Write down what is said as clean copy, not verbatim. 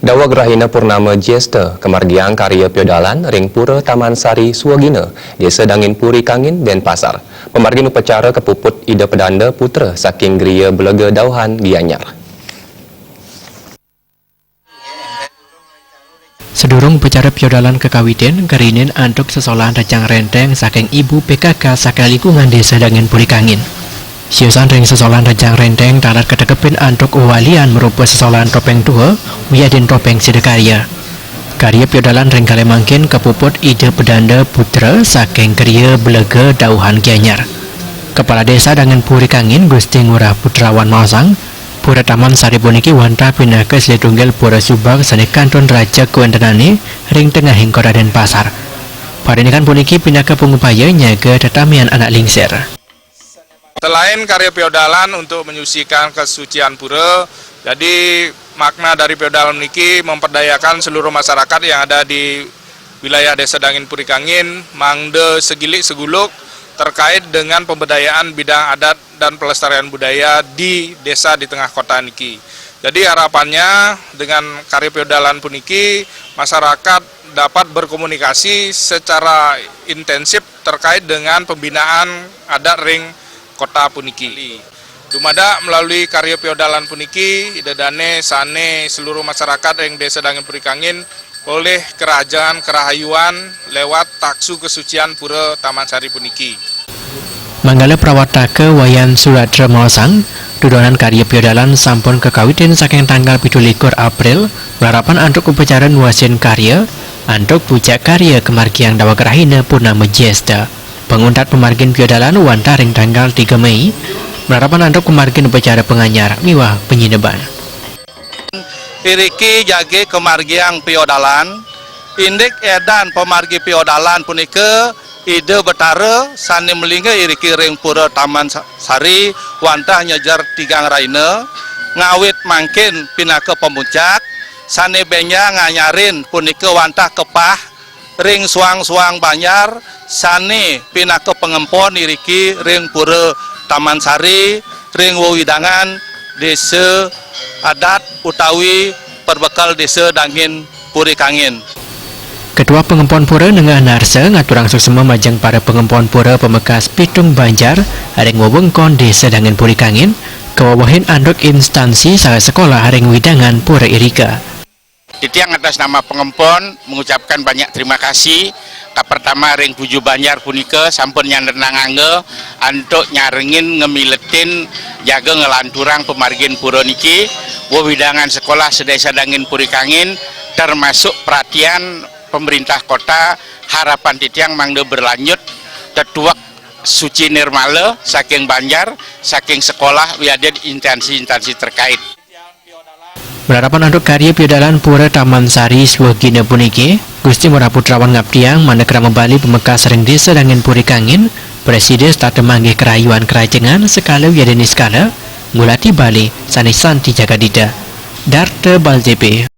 Dawa Grahina Purnama Jesta, kemargiang karya piodalan, ring pura Taman Sari Suwagina, Desa Dangin Puri Kangin, Denpasar. Pemargin upacara kepuput Ida Pedanda Putra saking Geria Belega Dauhan Gianyar. Sedurung upacara piodalan kekawiten, karinin antuk sesolahan rajang renteng saking ibu PKK saking lingkungan Desa Dangin Puri Kangin. Siusan ring sesolahan rajang renteng talat ketekepin antuk uwalian merupa sesolahan topeng tua wiadin topeng sidekarya. Karya piodalan ring kalemangkin kepuput Ida Pedanda Putra saking Geria Belega Dauhan Gianyar. Kepala Desa Dangin Puri Kangin Gusti Ngurah Putrawan Masang, Pura Taman Sari puniki wanta pindah ke Slitunggal Pura Subak sane Kanton Raja Kuentenani ring tengahing Kota Denpasar. Parinikan puniki pindah ke pengupaya nyaga tetamian anak lingsir. Selain karya piodalan untuk menyucikan kesucian pura, jadi makna dari piodalan niki memperdayakan seluruh masyarakat yang ada di wilayah Desa Dangin Puri Kangin, mangde segilik seguluk terkait dengan pemberdayaan bidang adat dan pelestarian budaya di desa di tengah kota niki. Jadi harapannya dengan karya piodalan puniki masyarakat dapat berkomunikasi secara intensif terkait dengan pembinaan adat ring kota puniki. Dumada melalui karya piodalan puniki, idadane sane seluruh masyarakat yang Desa Dangin Puri Kangin oleh kerajaan kerahayuan lewat taksu kesucian pura Taman Sari puniki. Manggala prawatake wayan Suradra Mawasang, dudonan karya piodalan sampun kekawitin saking tanggal 17 April, berharapan antuk upacara nuasin karya, antuk puncak karya kemargiang Dawa Grahina Purnama Jesta. Penguntat pemargin piodalan wanta ring tanggal 3 Mei, berharapan antuk pemargin upacara penganyar miwah penyineban. Iriki jage kemargiang piodalan, indik edan pemargi piodalan punike ide betara sani melingga iriki ring pura Taman Sari wanta nyajar tigang raine ngawit mangkin pinake pemuncak sani benya nganyarin punike wanta kepah ring suang-suang banyar sani pinake pengempon iriki ring pura Taman Sari ring wewidangan desa adat utawi perbekal Desa Dangin Puri Kangin. Ketua Pengempon Pura Nengah Narse ngaturang suksema majang para pengempon pura pemekas Pitung Banjar haring wewengkon Desa Dangin Puri Kangin kewawahin anduk instansi salah sekolah haring widangan Pura Irika. Titiang atas nama pengempon mengucapkan banyak terima kasih ke pertama ring tujuh Banjar punika sampun nyandenang angge antuk nyarengin ngemiletin jaga ngelanturang pemargin pura niki wewidangan sekolah sedesa Dangin Puri Kangin termasuk perhatian pemerintah kota harapan titiang mangde berlanjut tetuak suci nirmale saking Banjar saking sekolah wiadin instansi-instansi terkait. Berharapan untuk karya piodalan Pura Taman Sari Suwagina puniki, Gusti Ngurah Putrawan Ngabdiang manekra membali pemekas ring Desa Dangin Puri Kangin, Presiden Stade Manggih Kerayuan Kerajengan sekala wiadini skala, ngulati Bali, sanisan di Jagadida, Darte Baljepe.